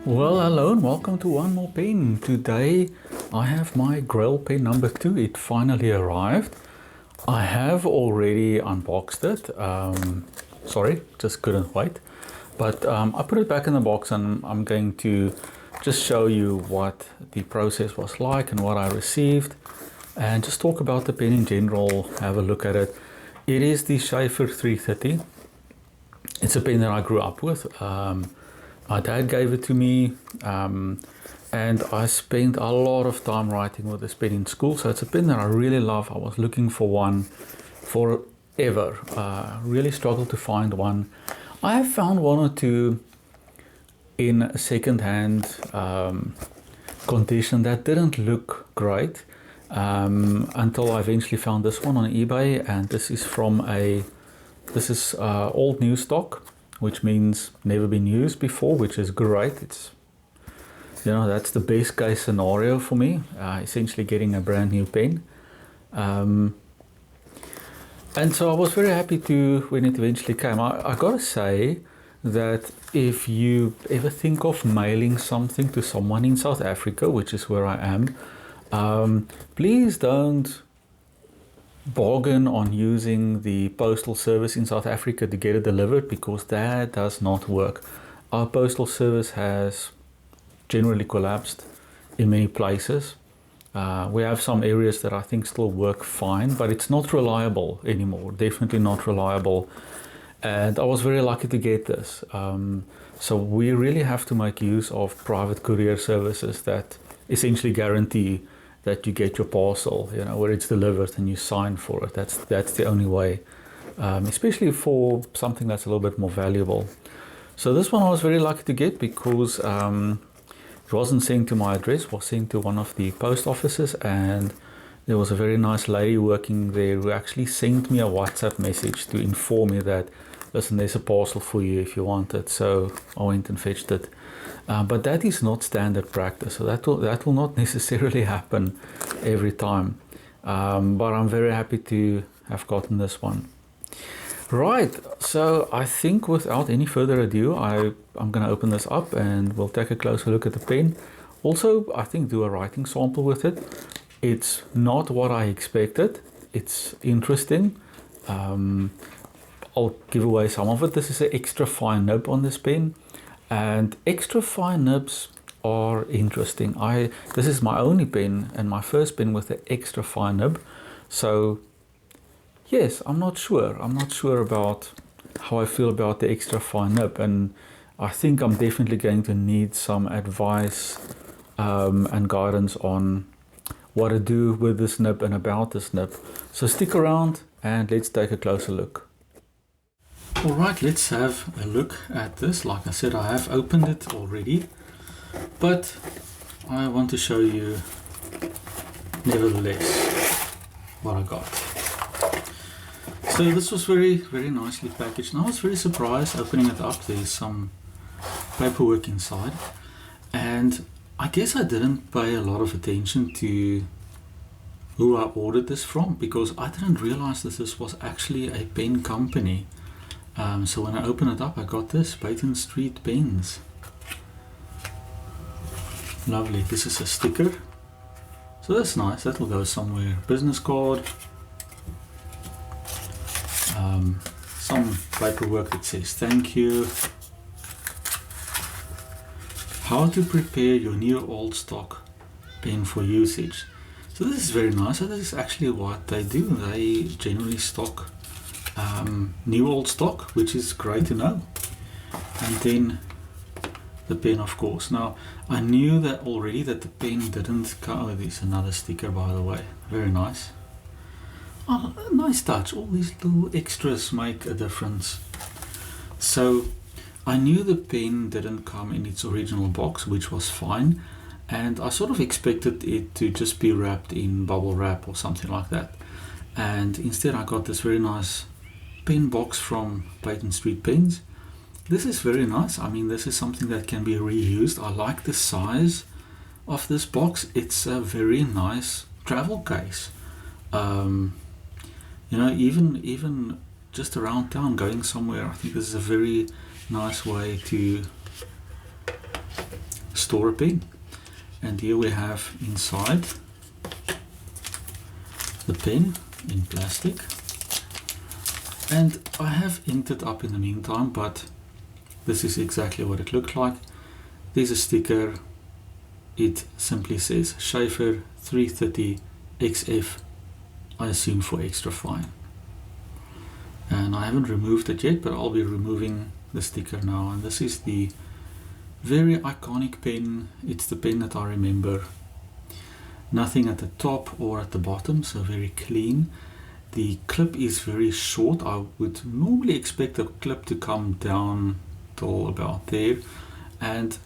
Well, hello and welcome to one more pen. Today I have my Grail Pen number 2. It finally arrived. I have already unboxed it. Sorry, just couldn't wait. But I put it back in the box and I'm going to just show you what the process was like and what I received. And just talk about the pen in general, have a look at it. It is the Sheaffer 330. It's a pen that I grew up with. My dad gave it to me, and I spent a lot of time writing with this pen in school, so it's a pen that I really love. I was looking for one forever. Really struggled to find one. I have found one or two in a second-hand condition that didn't look great until I eventually found this one on eBay, and this is old new stock, which means never been used before, which is great. It's, that's the best case scenario for me, essentially getting a brand new pen. And so I was very happy when it eventually came. I gotta say that if you ever think of mailing something to someone in South Africa, which is where I am, please don't bargain on using the postal service in South Africa to get it delivered, because that does not work. Our postal service has generally collapsed in many places. We have some areas that I think still work fine, but it's not reliable anymore, definitely not reliable. And I was very lucky to get this. So we really have to make use of private courier services that essentially guarantee that you get your parcel, where it's delivered and you sign for it. That's the only way, especially for something that's a little bit more valuable. So this one I was very lucky to get because it wasn't sent to my address, it was sent to one of the post offices, and there was a very nice lady working there who actually sent me a WhatsApp message to inform me that, listen, there's a parcel for you if you want it. So I went and fetched it. But that is not standard practice, so that will not necessarily happen every time. But I'm very happy to have gotten this one. Right, so I think without any further ado, I'm going to open this up and we'll take a closer look at the pen. Also, I think do a writing sample with it. It's not what I expected. It's interesting. I'll give away some of it. This is an extra fine nib on this pen. And extra fine nibs are interesting. This is my only pen and my first pen with an extra fine nib. So yes, I'm not sure. I'm not sure about how I feel about the extra fine nib. And I think I'm definitely going to need some advice and guidance on what to do with this nib and about this nib. So stick around and let's take a closer look. Alright, let's have a look at this. Like I said, I have opened it already, but I want to show you nevertheless what I got. So this was very, very nicely packaged, and I was very surprised opening it up. There's some paperwork inside, and I guess I didn't pay a lot of attention to who I ordered this from, because I didn't realize that this was actually a pen company. So when I open it up, I got this, Peyton Street Pens. Lovely. This is a sticker, so that's nice. That will go somewhere. Business card, some paperwork that says thank you, how to prepare your new old stock pen for usage. So this is very nice. So this is actually what they do. They generally stock new old stock, which is great to know. And then the pen, of course. Now I knew that already that the pen didn't come. Oh, there's another sticker, by the way. Very nice. Oh, nice touch. All these little extras make a difference. So I knew the pen didn't come in its original box, which was fine, and I sort of expected it to just be wrapped in bubble wrap or something like that. And instead I got this very nice pen box from Peyton Street Pens. This is very nice. I mean, this is something that can be reused. I like the size of this box. It's a very nice travel case. Even just around town, going somewhere, I think this is a very nice way to store a pen. And here we have inside the pen in plastic. And I have inked it up in the meantime, but this is exactly what it looked like. There's a sticker. It simply says Sheaffer 330 XF, I assume for extra fine. And I haven't removed it yet, but I'll be removing the sticker now. And this is the very iconic pen. It's the pen that I remember. Nothing at the top or at the bottom, so very clean. The clip is very short. I would normally expect the clip to come down till about there, and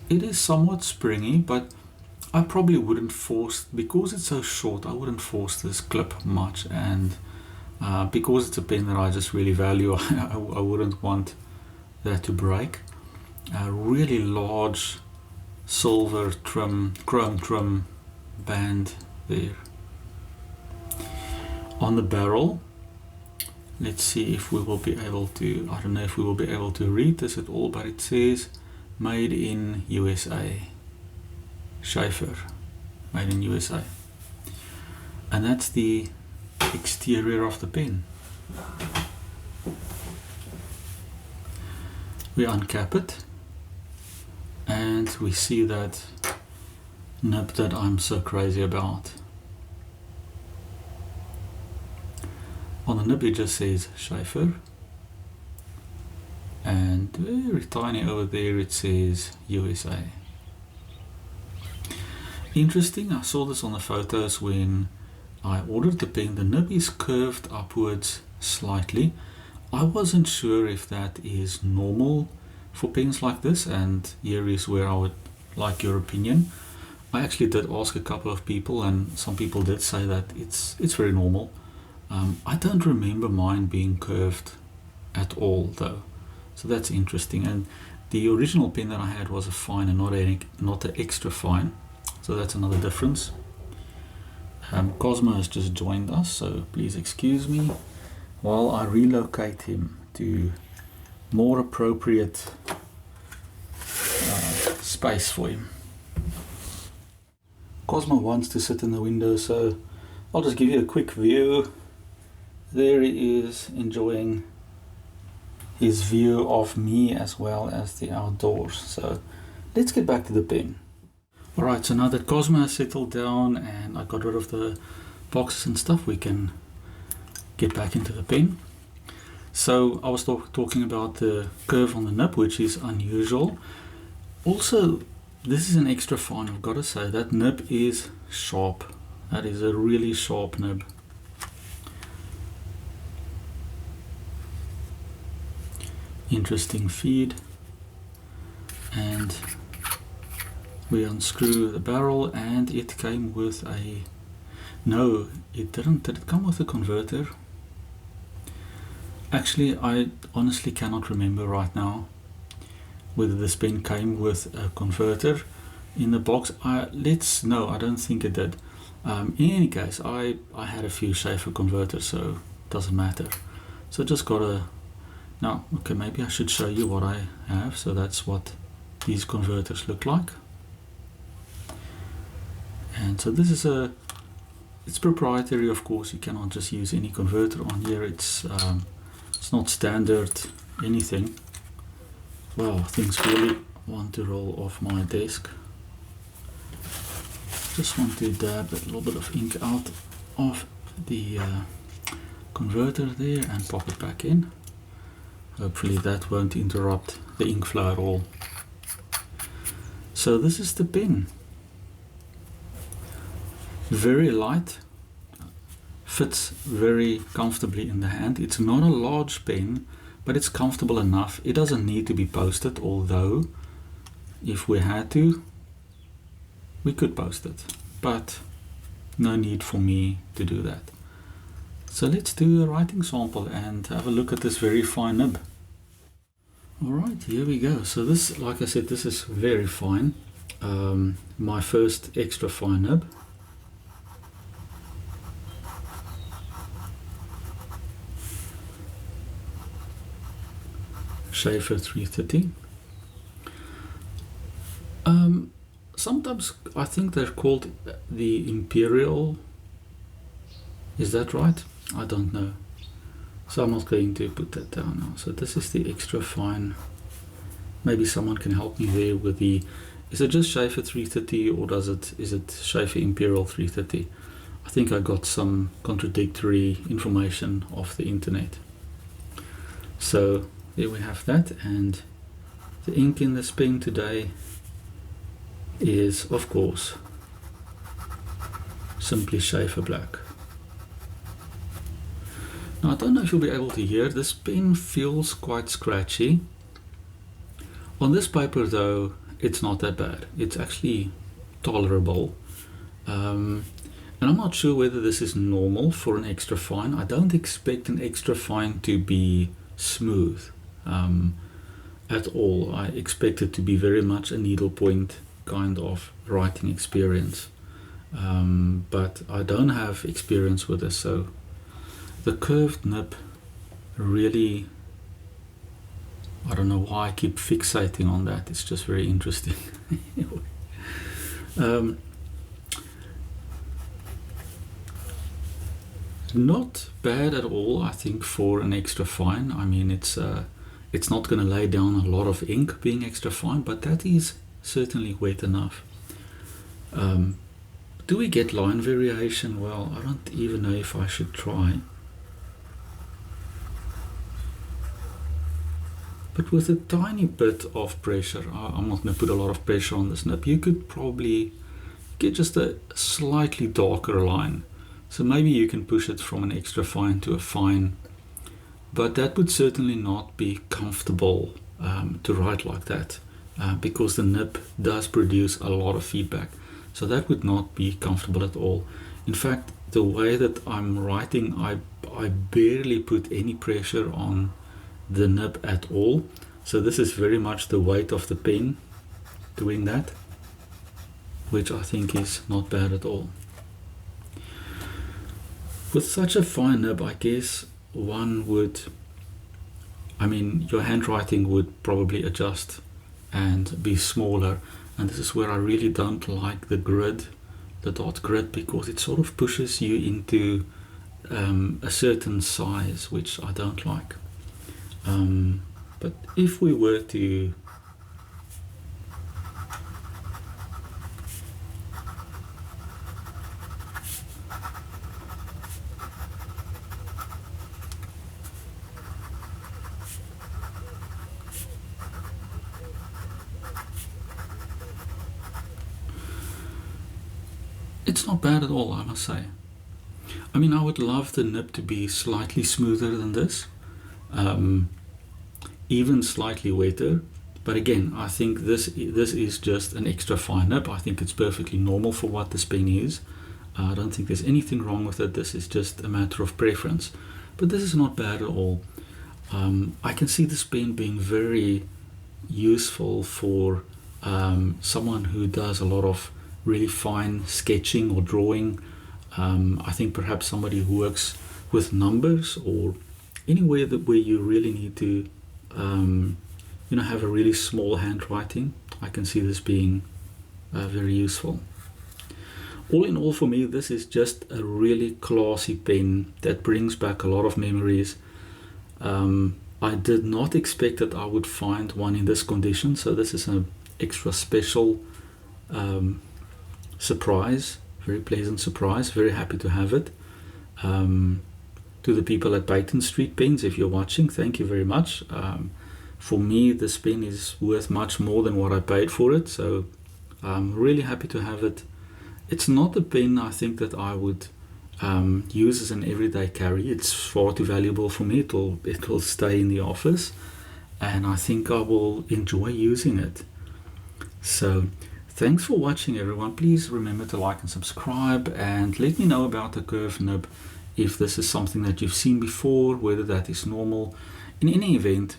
it is somewhat springy, but I probably wouldn't force, because it's so short, I wouldn't force this clip much. And because it's a pen that I just really value, I wouldn't want that to break. A really large silver trim, chrome trim band there. On the barrel, let's see if we will be able to, I don't know if we will be able to read this at all, but it says made in USA. Sheaffer, made in USA. And that's the exterior of the pen. We uncap it and we see that nib that I'm so crazy about. On the nib it just says Sheaffer, and very tiny over there it says USA. Interesting, I saw this on the photos when I ordered the pen. The nib is curved upwards slightly. I wasn't sure if that is normal for pens like this, and here is where I would like your opinion. I actually did ask a couple of people, and some people did say that it's very normal. I don't remember mine being curved at all though, so that's interesting. And the original pen that I had was a fine and not an extra fine, so that's another difference. Cosmo has just joined us, so please excuse me while I relocate him to more appropriate space for him. Cosmo wants to sit in the window, so I'll just give you a quick view. There he is, enjoying his view of me as well as the outdoors. So let's get back to the pen. Alright, so now that Cosmo has settled down and I got rid of the boxes and stuff, we can get back into the pen. So I was talking about the curve on the nib, which is unusual. Also, this is an extra fine, I've got to say. That nib is sharp. That is a really sharp nib. Interesting feed. And we unscrew the barrel, and it came with a, no, it didn't. Did it come with a converter? Actually, I honestly cannot remember right now whether this pen came with a converter in the box. No, I don't think it did. In any case, I had a few Sheaffer converters, so it doesn't matter. So just got a, now, okay, maybe I should show you what I have. So that's what these converters look like. And so this is it's proprietary, of course. You cannot just use any converter on here. It's not standard anything. Wow, things really want to roll off my desk. Just want to dab a little bit of ink out of the converter there and pop it back in. Hopefully that won't interrupt the ink flow at all. So this is the pen. Very light, fits very comfortably in the hand. It's not a large pen, but it's comfortable enough. It doesn't need to be posted, although if we had to, we could post it, but no need for me to do that. So let's do a writing sample and have a look at this very fine nib. Alright, here we go. So this, like I said, this is very fine. My first extra fine nib. Sheaffer 330. Sometimes I think they're called the Imperial. Is that right? I don't know. So I'm not going to put that down now. So this is the extra fine. Maybe someone can help me there with the, is it just Sheaffer 330 or is it Sheaffer Imperial 330? I think I got some contradictory information off the internet. So there we have that, and the ink in this pen today is, of course, simply Sheaffer Black. Now I don't know if you'll be able to hear, this pen feels quite scratchy. On this paper though, it's not that bad. It's actually tolerable. And I'm not sure whether this is normal for an extra fine. I don't expect an extra fine to be smooth at all. I expect it to be very much a needlepoint kind of writing experience. But I don't have experience with this, so the curved nib really, I don't know why I keep fixating on that. It's just very interesting. Not bad at all, I think, for an extra fine. I mean, it's not going to lay down a lot of ink being extra fine, but that is certainly wet enough. Do we get line variation? Well, I don't even know if I should try. But with a tiny bit of pressure, I'm not going to put a lot of pressure on this nib, you could probably get just a slightly darker line. So maybe you can push it from an extra fine to a fine, but that would certainly not be comfortable to write like that, because the nib does produce a lot of feedback. So that would not be comfortable at all. In fact, the way that I'm writing, I barely put any pressure on the nib at all. So this is very much the weight of the pen doing that, which I think is not bad at all. With such a fine nib, I guess one would, I mean, your handwriting would probably adjust and be smaller. And this is where I really don't like the grid, the dot grid, because it sort of pushes you into a certain size, which I don't like. But if we were to it's not bad at all, I must say. I mean, I would love the nib to be slightly smoother than this, even slightly wetter. But again, I think this is just an extra fine nib. I think it's perfectly normal for what this pen is. I don't think there's anything wrong with it. This is just a matter of preference. But this is not bad at all. I can see this pen being very useful for someone who does a lot of really fine sketching or drawing. I think perhaps somebody who works with numbers or anywhere where you really need to have a really small handwriting. I can see this being very useful. All in all, for me, this is just a really classy pen that brings back a lot of memories. I did not expect that I would find one in this condition, so this is an extra special surprise, very pleasant surprise. Very happy to have it. To the people at Peyton Street Pens, if you're watching, thank you very much. For me, this pen is worth much more than what I paid for it, so I'm really happy to have it. It's not a pen I think that I would use as an everyday carry. It's far too valuable for me. It will stay in the office, and I think I will enjoy using it. So thanks for watching, everyone. Please remember to like and subscribe, and let me know about the curved nib, if this is something that you've seen before, whether that is normal. In any event,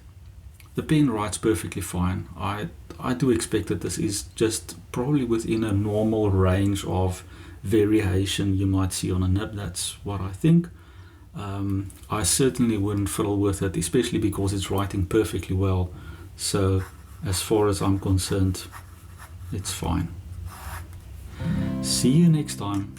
the pen writes perfectly fine. I do expect that this is just probably within a normal range of variation you might see on a nib. That's what I think. I certainly wouldn't fiddle with it, especially because it's writing perfectly well. So as far as I'm concerned, it's fine. See you next time.